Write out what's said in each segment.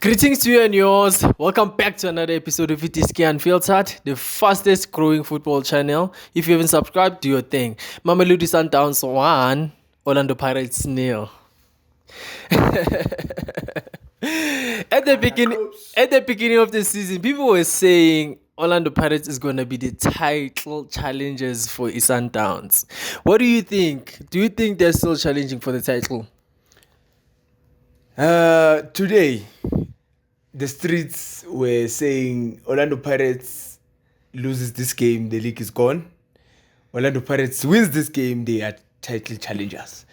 Greetings to you and yours. Welcome back to another episode of Itiski Unfiltered, the fastest growing football channel. If you haven't subscribed, do your thing. Mamellodi Sundowns 1, Orlando Pirates 0. At the beginning of the season, people were saying Orlando Pirates is going to be the title challengers for Sundowns. What do you think? Do you think they're still challenging for the title? Today, the streets were saying Orlando Pirates loses this game, the league is gone. Orlando Pirates wins this game, they are title challengers.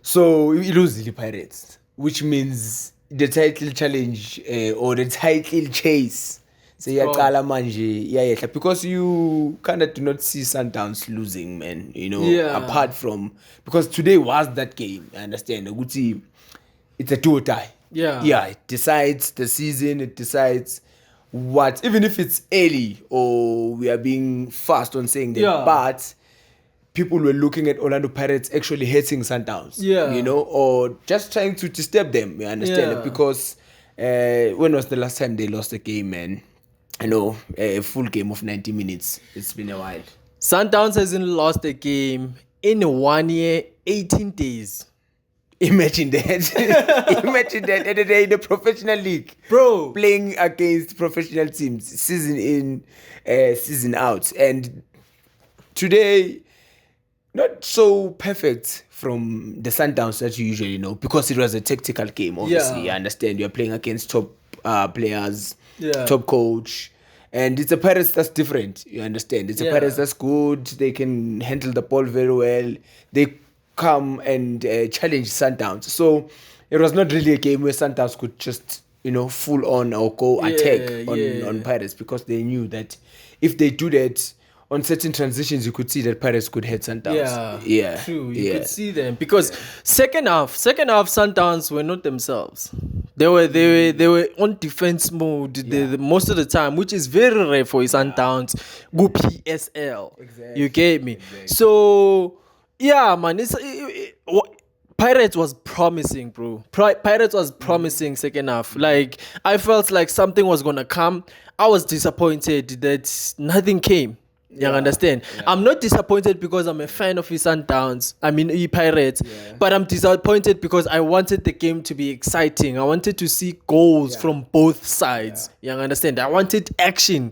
So we lose the Pirates, which means the title challenge or the title chase. So because you kind of do not see Sundowns losing, man. You know, apart from because today was that game. I understand. It's a do or die. Yeah, it decides the season, it decides what, even if it's early or we are being fast on saying that, but people were looking at Orlando Pirates actually hating Sundowns, you know, or just trying to disturb them, you understand it? Because when was the last time they lost a game, man? I know, a full game of 90 minutes. It's been a while. Sundowns hasn't lost a game in 1 year, 18 days. Imagine that. Imagine that. And they're in the professional league. Bro. Playing against professional teams. Season in, season out. And today, not so perfect from the Sundowns that you usually know. Because it was a tactical game, obviously. I understand. You're playing against top players, top coach. And it's a Pirates that's different. You understand? It's a Pirates that's good. They can handle the ball very well. They come and challenge Sundowns. So it was not really a game where Sundowns could just, you know, full on or go attack on Pirates, because they knew that if they do that on certain transitions, you could see that Pirates could hit Sundowns. Yeah, true. You could see them because second half, Sundowns were not themselves. They were on defense mode most of the time, which is very rare for Sundowns. Go PSL. Exactly. You get me? Exactly. So yeah, man, Pirates was promising, bro. Pirates was promising second half. Like, I felt like something was gonna come. I was disappointed that nothing came. You understand? I'm not disappointed because I'm a fan of Sundowns. I mean, Pirates. But I'm disappointed because I wanted the game to be exciting. I wanted to see goals from both sides. You understand? I wanted action.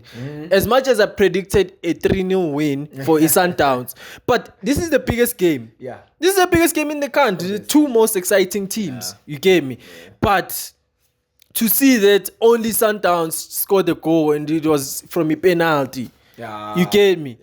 As much as I predicted a 3-0 win for Sundowns. But this is the biggest game. This is the biggest game in the country. The two most exciting teams. You get me? But to see that only Sundowns scored the goal and it was from a penalty. You get me?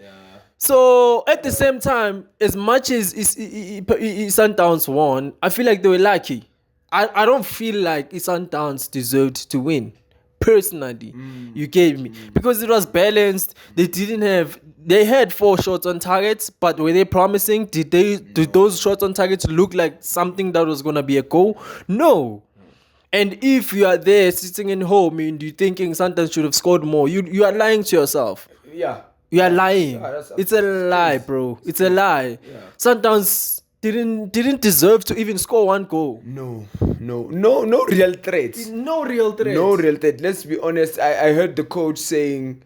So at the same time, as much as Sundowns won, I feel like they were lucky. I don't feel like Sundowns deserved to win. Personally, you get me? Because it was balanced. They had 4 shots on targets, but were they promising? Did those shots on targets look like something that was gonna be a goal? No. And if you are there sitting in home and you're thinking Sundowns should have scored more, you are lying to yourself. You are lying. It's a lie, bro. It's a lie. Sundowns didn't deserve to even score 1 goal. No real threat. No real threat. Let's be honest. I heard the coach saying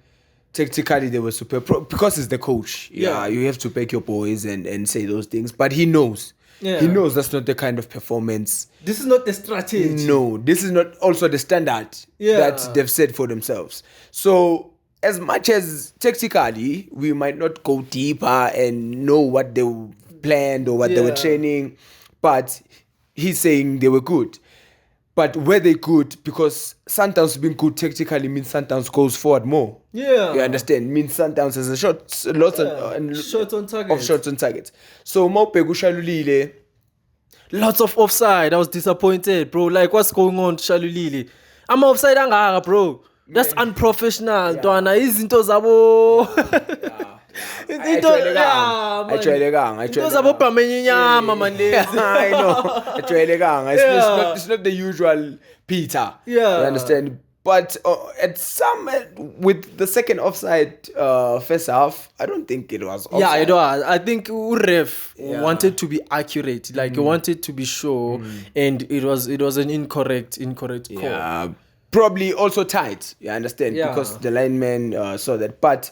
tactically they were super because it's the coach. You have to back your boys and say those things. But he knows. He knows that's not the kind of performance. This is not the strategy. No, this is not also the standard that they've set for themselves. So as much as tactically we might not go deeper and know what they planned or what they were training, but he's saying they were good. But were they good? Because Sundowns being good tactically means Sundowns goes forward more. You understand? Means Sundowns has a shots on target. So Maupegu Shalulile, lots of offside. I was disappointed, bro. Like, what's going on, Shalulile? I'm offside, bro. That's unprofessional. Dwana izinto zabo. Into zabo pamenye nyama man lezi. I know. It's not the usual Peter. You understand? But with the second offside first half, I don't think it was offside. Yeah, it was. I think Uref wanted to be accurate, like he wanted to be sure, and it was an incorrect call. Probably also tight, you understand, Yeah. because the lineman saw that, but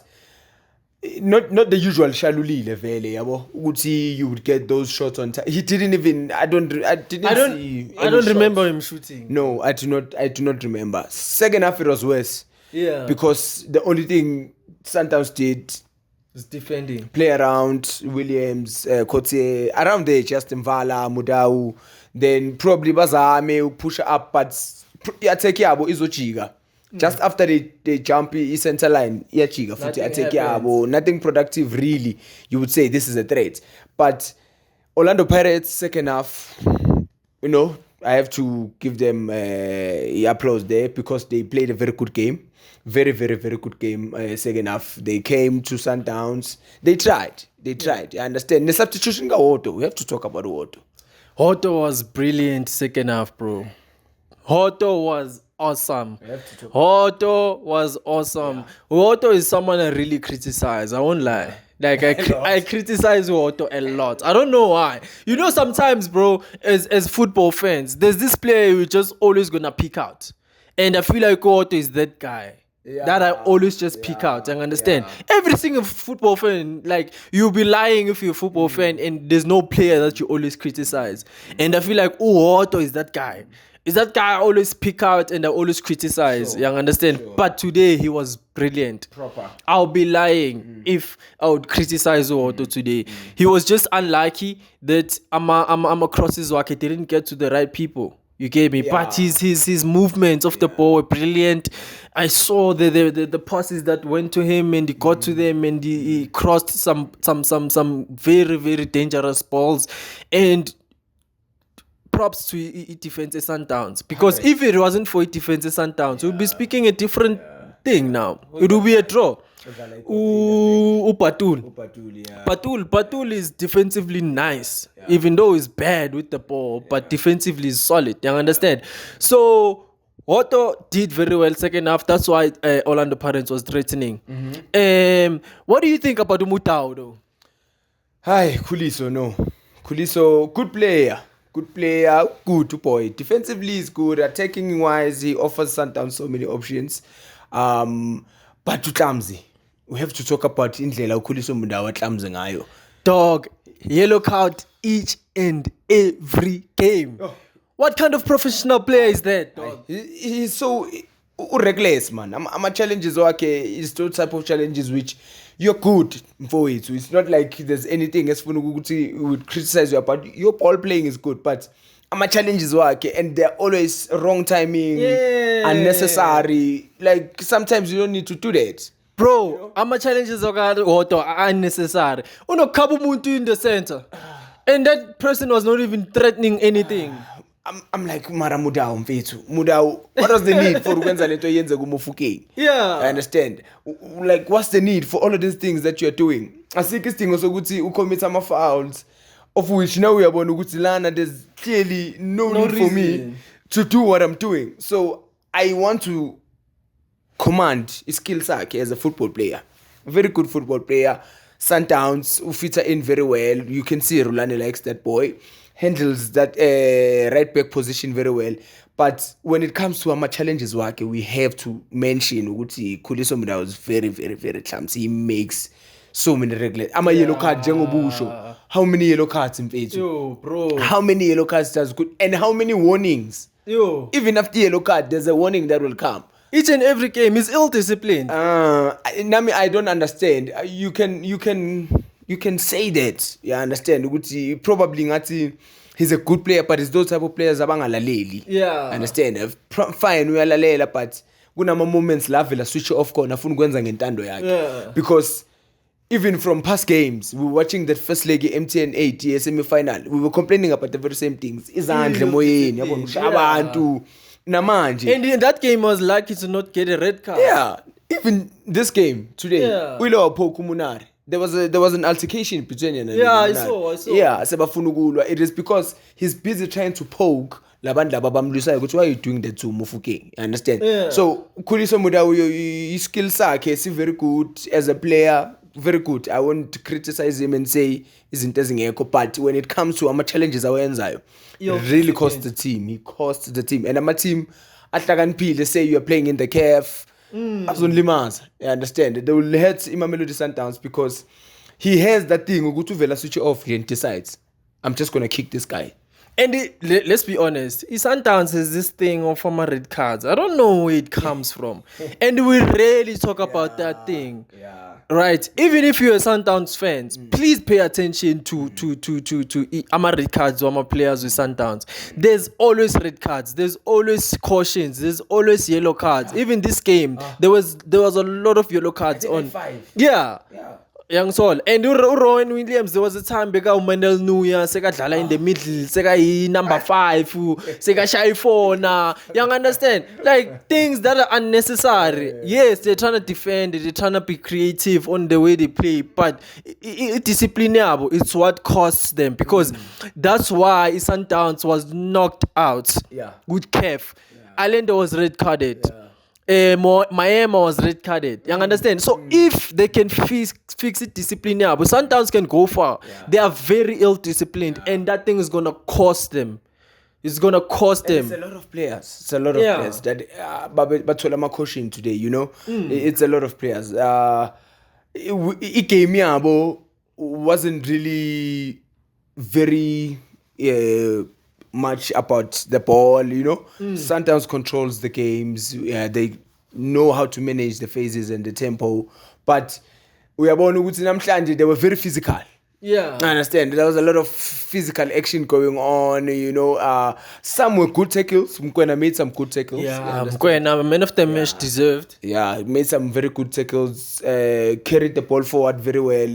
not the usual shalulile vele yabo ukuthi you would get those shots on time. He didn't even I don't see I any don't remember shots. him shooting. No, I do not remember. Second half it was worse. Yeah. Because the only thing Sundowns did It's defending. play around Williams, Kote, around there, Justin Vala, Mudau, then probably bazame push up, but yateke yabo izojiga. Just after they jump center line, yajiga futhi yateke yabo. Nothing productive really. You would say this is a threat. But Orlando Pirates second half, you know, I have to give them applause there because they played a very good game. Very, very, very good game. Second half, they came to Sundowns. They tried. I understand. The substitution got Otto. We have to talk about Otto. Otto was brilliant second half, bro. Otto was awesome. Otto was awesome. Otto is someone I really criticize. I won't lie. Like I criticize Otto a lot. I don't know why. You know, sometimes, bro, as football fans, there's this player you're just always gonna pick out, and I feel like Otto is that guy. That I always just pick out and understand. Every single football fan, like, you'll be lying if you're a football fan and there's no player that you always criticize. And I feel like, oh, Otto is that guy. Is that guy I always pick out and I always criticize. You understand? But today he was brilliant. Proper. I'll be lying if I would criticize Otto today. He was just unlucky that I'm across his work. He didn't get to the right people. You get me? But his movements of the ball were brilliant. I saw the passes that went to him and he got to them and he crossed some very, very dangerous balls. And props to defense Sundowns. Because if it wasn't for defense Sundowns, we'll be speaking a different thing now. It will be a draw. Patul is defensively nice, even though he's bad with the ball, but defensively is solid. You understand? So Otto did very well second half. That's why Orlando Pirates was threatening. What do you think about Mutau though? Hi, Kuliso, no. Kuliso, good player, good boy. Defensively is good. Attacking wise, he offers Sundowns so many options. But to clumsy. We have to talk about indlela uKhuliso Mudau clumsy ngayo. Dog, yellow card each and every game. Oh. What kind of professional player is that, dog? He's so reckless, man. I'm challenges okay. It's those type of challenges which you're good for it. So it's not like there's anything else we would criticize you about. Your ball playing is good, but challenges okay, and they're always wrong timing, unnecessary. Like sometimes you don't need to do that. Bro, challenges are unnecessary. Kabu Muntu in the center. And that person was not even threatening anything. I'm like, Mara Mudau, Mudau, what was the need for Yenza? Yeah. I understand. Like, what's the need for all of these things that you're doing? I think this thing also who commit some fouls, of which now we are going to learn that there's clearly no need for me to do what I'm doing. So I want to command his skills as a football player. A very good football player. Sundowns, who fits in very well. You can see Rulani likes that boy. Handles that right back position very well. But when it comes to our challenges, we have to mention Khuliso Mudau is very, very, very clumsy. He makes so many regular. I'm a yellow card, Busho. How many yellow cards in face? Yo, bro. How many yellow cards does good? And how many warnings? Yo. Even after yellow card, there's a warning that will come. Each and every game is ill-disciplined. Nami, I don't understand. You can say that. You understand? Probably he's a good player, but it's those type of players abangalaleli. Yeah. Understand? Fine, we are lalela, but kunama moments la vela switch off kona afuna ukwenza ngentando yakhe. Yeah. Because even from past games, we were watching that first leg MTN 8 semi-final. We were complaining about the very same things. Izandle moyeni, yabona abantu. Namanje. And in that game, I was lucky to not get a red card. Yeah. Even this game today, there was an altercation between him and I saw. Yeah, it is because he's busy trying to poke labantu lababamlusayo ukuthi why are you doing that to Mufukeng? You understand? Yeah. So Khuliso Mudau, his skills sakhe is very good as a player. Very good. I won't criticize him and say isn't ezingekho, but when it comes to challenges awenzayo, it really cost the team. He cost the team. And team ahlakaniphile, say you are playing in the CAF, azonlimaza. You understand? They will hurt Mamellodi Sundowns because he has that thing ukuthi uvela switch off and decides, I'm just gonna kick this guy. And let's be honest, Sundowns has this thing of former red cards. I don't know where it comes from. And we rarely talk about that thing. Yeah. Right? Even if you're a Sundowns fans, please pay attention to ama red cards or ama players with Sundowns. There's always red cards. There's always cautions. There's always yellow cards. Even this game, there was a lot of yellow cards on. Like 5. Yeah. Young Soul and Rowan Williams, there was a time beka Mandel Nuya seka dlala in the middle seka number 5 seka shy 4 na. You understand, like things that are unnecessary. Yes, they're trying to defend, they're trying to be creative on the way they play, but discipline it's what costs them, because that's why Sundowns was knocked out with CAF. Allende was red carded. Miami was red carded. You understand? So if they can fix it discipline, but Sundowns can go far. They are very ill disciplined, and that thing is gonna cost them. It's gonna cost them. It's a lot of players. It's a lot of players that but my coaching today, you know, it's a lot of players. Ikemi wasn't really very much about the ball, you know. Sundowns controls the games. They know how to manage the phases and the tempo. But we are born with Namhlanje, they were very physical. Yeah. I understand. There was a lot of physical action going on, you know. Some were good tackles. Mkwena made some good tackles. Yeah, Mkwena, man of the match deserved. Yeah, made some very good tackles. Carried the ball forward very well.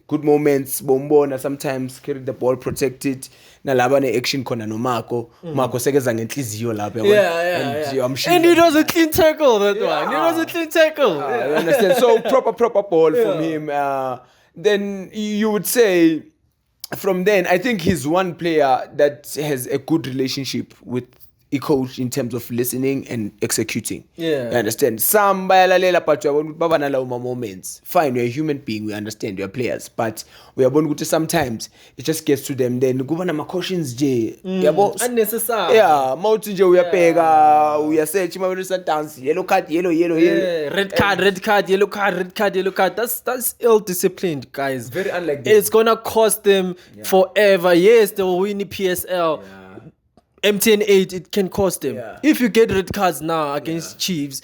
Good moments. Bombona sometimes carried the ball, protected. Nalaba ne action kona no Marco. Marco sekeza ngenhliziyo lapha. Yeah. And it was a clean tackle, that one. It was a clean tackle. You understand? So proper ball from him. Then you would say, from then, I think he's one player that has a good relationship with a coach in terms of listening and executing. Yeah. You understand? Some bayalalela but babanala moments. Fine, we're a human being, we understand, we're players, but we are born good sometimes it just gets to them. Then gubana ma cautions je. Unnecessary. Yeah, mouth je we are pega, we are searching Sundowns, yellow card, yellow. Red card, yellow card. That's ill disciplined, guys. Very unlike them. It's gonna cost them forever. Yes, they will win the PSL. MTN 8, it can cost them. If you get red cards now against Chiefs,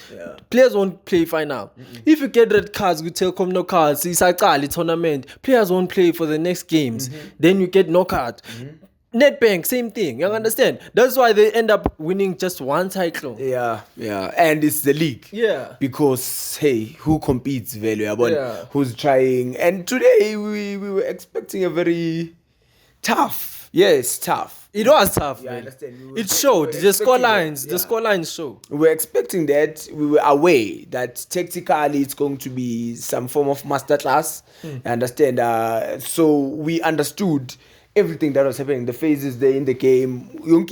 players won't play final. If you get red cards with Telkom no cards, it's a tournament, players won't play for the next games. Then you get knockout. Netbank, same thing. You understand? That's why they end up winning just one title. Yeah. And it's the league. Yeah. Because, hey, who competes valuable? Who's trying? And today we were expecting a very tough. It was tough, I man. understand. It showed. The scorelines show. We were expecting that. We were aware that tactically it's going to be some form of masterclass. I understand. So we understood everything that was happening, the phases there in the game. We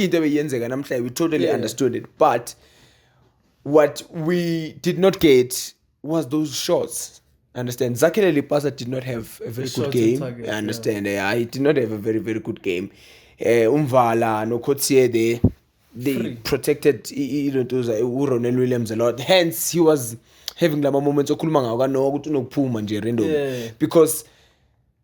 totally understood it. But what we did not get was those shots. Understand? Zakele Lipasa did not have a very good game. I understand. He did not have a very, very good game. Umvala, no Kotsiede, they protected Ronel Williams a lot. Hence, he was having the moments of because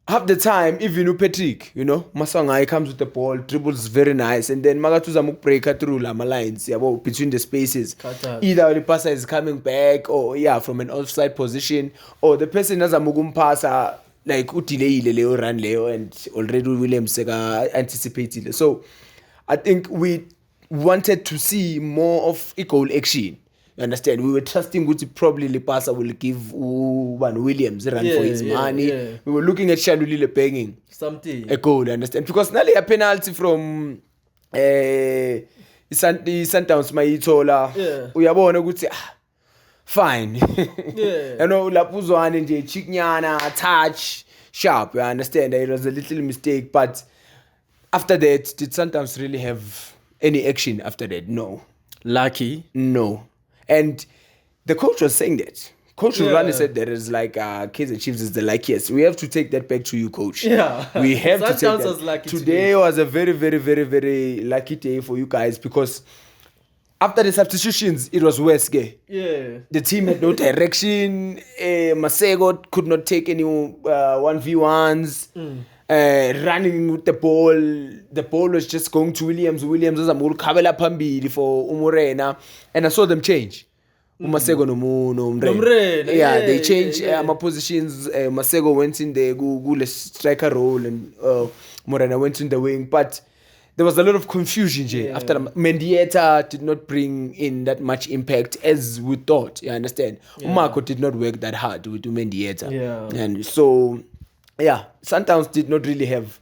half the time, even Patrick, you know, Masanga comes with the ball, dribbles very nice, and then Magatuza break through Lama lines between the spaces. Either the passer is coming back, or from an offside position, or the person has a mugum passer like Utile Leo Ran Leo, and already Williams anticipated. So I think we wanted to see more of equal action. You understand? We were trusting Guti probably Lipasa will give Williams a run for his money. We were looking at Shalulile paying something a goal, you understand? Because now a penalty from the Sundowns Maitola. We are born a good fine. You know, Lapuzwan and Chiknyana, touch, sharp. You understand? It was a little mistake, but after that, did Sundowns really have any action after that? No. Lucky? No. And the coach was saying that. Coach Rani said that is like Kaizer Chiefs is the luckiest. We have to take that back to you, coach. Yeah. We have to take that. Was lucky today was a very, very, very, very lucky day for you guys because after the substitutions, it was worse. Yeah. The team had no direction. Masego could not take any 1v1s. Running with the ball. The ball was just going to Williams. Williams was a kabela pambili for Umurena. And I saw them change. Masego no Umrena. Yeah, they changed my positions. Masego went in the Google striker role and Morena went in the wing. But there was a lot of confusion after Mendieta did not bring in that much impact as we thought. You understand? Marco did not work that hard with Mendieta. And so, Sundowns did not really have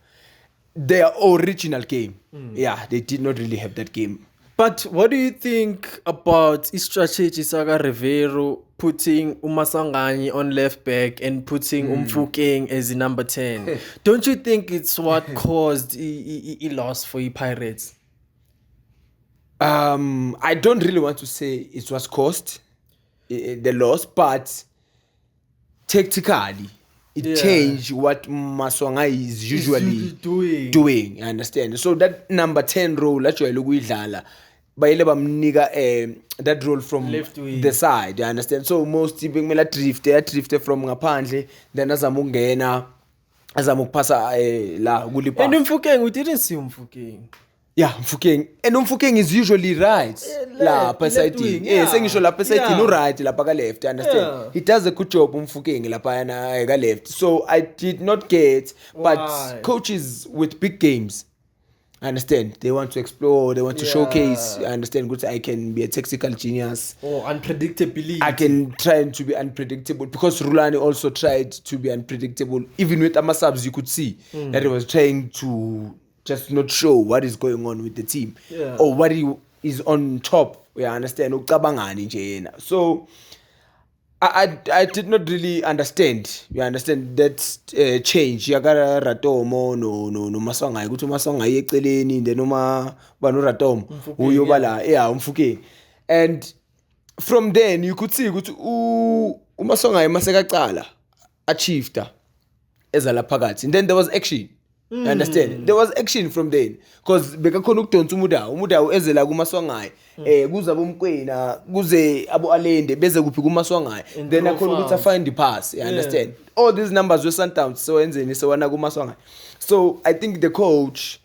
their original game. Yeah, they did not really have that game. But what do you think about his strategy, Saga Rivero, putting Umasangani on left back and putting Umfukeng as the number 10? Don't you think it's what caused a loss for the Pirates? I don't really want to say it was caused the loss, but tactically, it changed what Maswanga is usually doing. You understand? So that number 10 role, actually, that role from the side, you understand? So most people drifted from ngaphandle, then azamungena azamukupasa la kulipa. And Umfukeng, we didn't see Umfukeng. Yeah, Mfukeng. And Umfukeng is usually right. La side. Sengisho la side no right la paka left, you understand? He does a good job Umfukeng la pa na left. So I did not get, but coaches with big games, I understand. They want to explore, they want to showcase. I understand good I can be a tactical genius. Or unpredictability. I can try to be unpredictable because Rulani also tried to be unpredictable. Even with Amasabs, you could see that he was trying to just not show what is going on with the team or what he is on top. We understand. So I did not really understand. You understand that change. Yagara Ratomo no Masonga. Go to Masonga yeceleni then no banu Ratom. Uyobala Umfuke. And from then you could see go to Masonga Masega achieved as a lapagats. And then there was action. You understand? There was action from then. Because bekakhona ukudonsa umuda ezela kumaswangayi kuza bomkwena kuze abo alende beze kuphi kumaswangayi then akhona ukuthi find the pass. You understand? All these numbers were Sundowns so enzeni so wana kumaswangayi. So I think the coach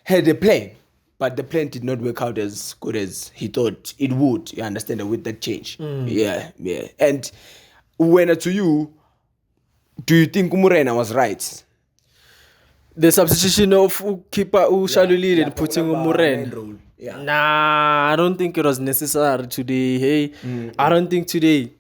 had a plan, but the plan did not work out as good as he thought it would. You understand? With that change. Yeah. And when to you, do you think Umurena was right? The substitution of keeper Shaluli and putting Umuren. Nah, I don't think it was necessary today. Hey, I don't think today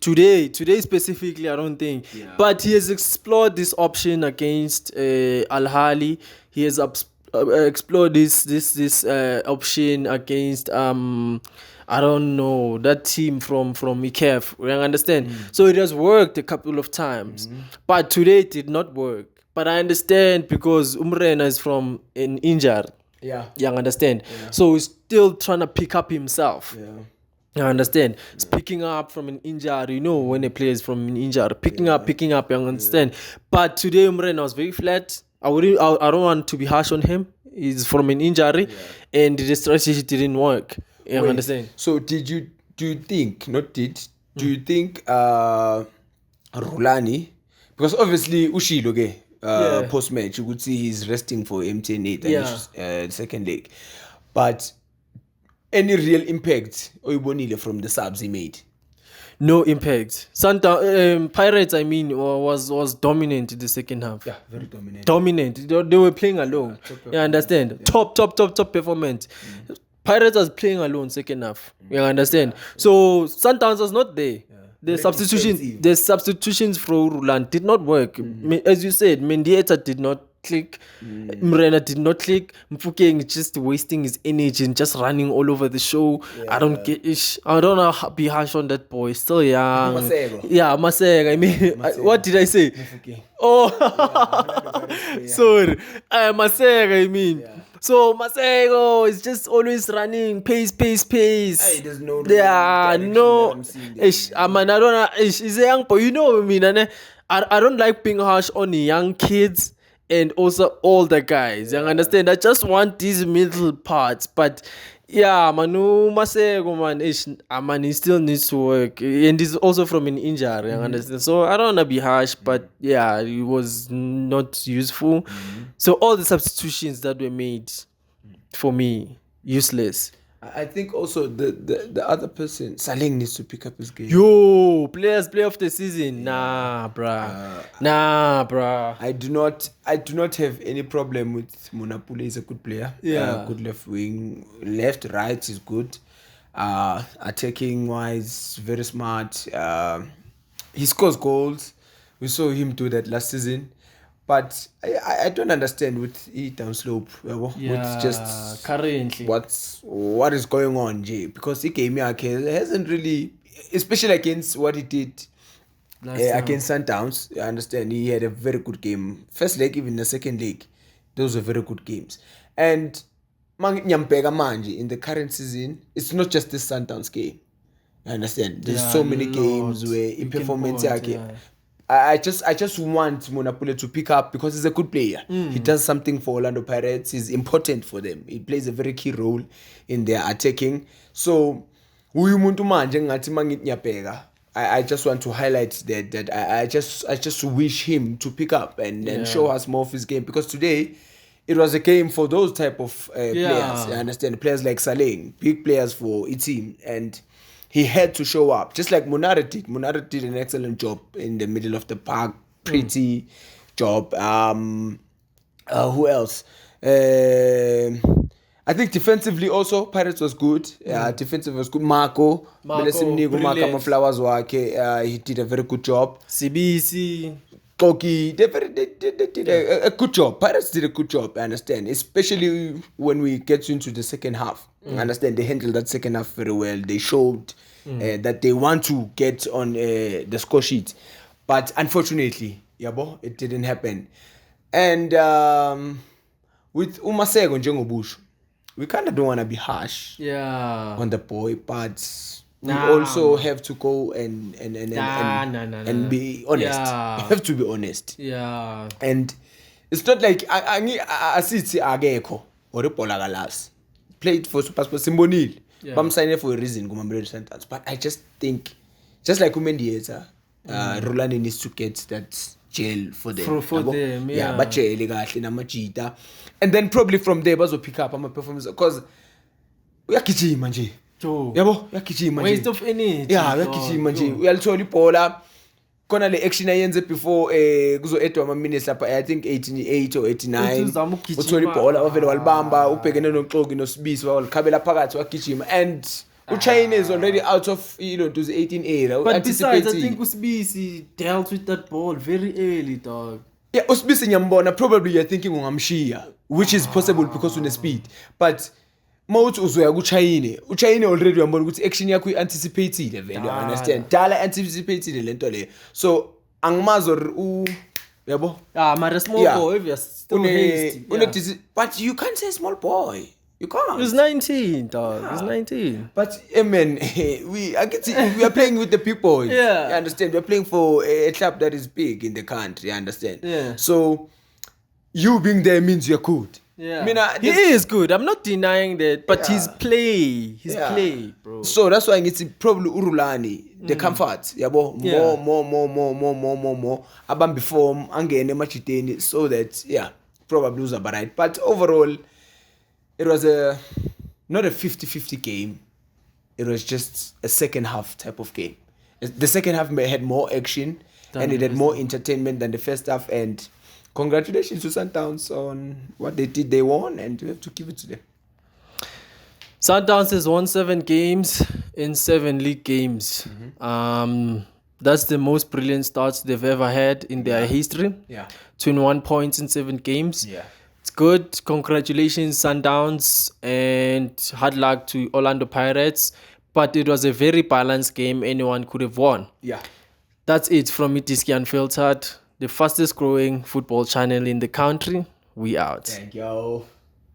specifically, I don't think. But he has explored this option against Al Ahly. He has explored this option against I don't know, that team from Ikef. You understand? So it has worked a couple of times, but today it did not work. But I understand because Umrena is from an injury. You understand? So he's still trying to pick up himself. You understand? It's picking up from an injury. You know when a player is from an injury, picking up. You understand? But today Umrena was very flat. I don't want to be harsh on him. He's from an injury, and the strategy didn't work. You understand? So do you think Rulani, because obviously Ushilo post match you could see he's resting for MTN8 second leg, but any real impact Oibonile from the subs he made? No impact. Pirates, was dominant in the second half. Yeah, very dominant. They were playing alone. You understand? Top performance. Pirates was playing alone second half. You understand? So Sundowns was not there. The substitutions for Roland did not work. As you said, Mendieta did not click. Mrena did not click. Mfukeng just wasting his energy and just running all over the show. I don't know how be harsh on that boy. Still young. Masega. What did I say? Sorry. Masega, So Masego is just always running, pace. Hey, there's no I don't know. He's a young boy. You know what I mean? I don't like being harsh on the young kids and also older guys. You understand? I just want these middle parts, but Yeah, Manu Masego, man, man, he still needs to work, and he's also from an injury. You understand? So I don't wanna be harsh, but yeah, it was not useful. So all the substitutions that were made for me useless. I think also the other person, Saling, needs to pick up his game. Yo, play of the season, nah, bruh, I do not have any problem with Monapule. He's a good player. Yeah. Good left wing, left, right is good. Attacking wise, very smart. He scores goals. We saw him do that last season. But I don't understand with he downslope. With just currently. what is going on, Jay? Because he came here, hasn't really, especially against what he did against Sundowns. I understand he had a very good game. First leg, even the second leg, those were very good games. And Nyampega Manji in the current season, it's not just this Sundowns game. I understand. There's so many games where in performance I just want Monapule to pick up because he's a good player. He does something for Orlando Pirates. He's important for them. He plays a very key role in their attacking. So, I just want to highlight that I just wish him to pick up and show us more of his game, because today it was a game for those type of players. I understand, players like Saling, big players for a team, and he had to show up, just like Munari did. Munari did an excellent job in the middle of the park. Pretty job. Who else? I think defensively also, Pirates was good. Defensive was good. Marco Flowers he did a very good job. CBC. Koki, they did a good job. Pirates did a good job, I understand. Especially when we get into the second half. I understand they handled that second half very well. They showed that they want to get on the score sheet. But unfortunately, it didn't happen. And with Umasego Njengobusho, we kind of don't want to be harsh on the boy, but we also have to go and be honest. You have to be honest. Yeah. And it's not like I see it's Ageko or Polagalas. Played for Supersport Simbonil. I'm signing for a reason, Mamellodi Sundowns. But I just think, just like Umendieta, Rolani needs to get that jail for them. For them, yeah. But jail, Machita. And then probably from there, Bazo pick up my performance. Because we are kitchen, manji. Waste of energy. Yeah, we are kitchen, manji. We are totally polar. Kona le action ayenze before kuzo etwa ama minutes lapha, I think 88 or 89 utholi ibhola wavele walibamba ubhekene noXoki noSibisi walikhabela phakathi wagijima, and Uchina is already out of to the 18 era. But besides, I think uSibisi dealt with that ball very early, dog. Yeah, uSibisi nyambona, probably you're thinking ungamshiya, which is possible because une speed, but mawuthi uzoya kuChina already uyambona ukuthi action yakho ianticipated vele, you understand, dala anticipated lento le. So angimazo yabo mara small boy, if you're still hasty, but you can't say small boy, you can't. He's 19, dog. He's 19. But man, we are playing with the people. You understand, we're playing for a club that is big in the country, you understand. So you being there means you're good. He is good. I'm not denying that, but his play, bro. So that's why it's probably Urulani, the comfort, more. Abam before angene machiteni, so that probably was about right. But overall, it was not a 50-50 game. It was just a second half type of game. The second half had more action and it had more entertainment than the first half, and congratulations to Sundowns on what they did. They won, and we have to give it to them. Sundowns has won 7 games in 7 league games. That's the most brilliant starts they've ever had in their history. 21 points in 7 games. It's good. Congratulations, Sundowns, and hard luck to Orlando Pirates. But it was a very balanced game. Anyone could have won. That's it from me, Diski Unfiltered, the fastest growing football channel in the country. We out. Thank you.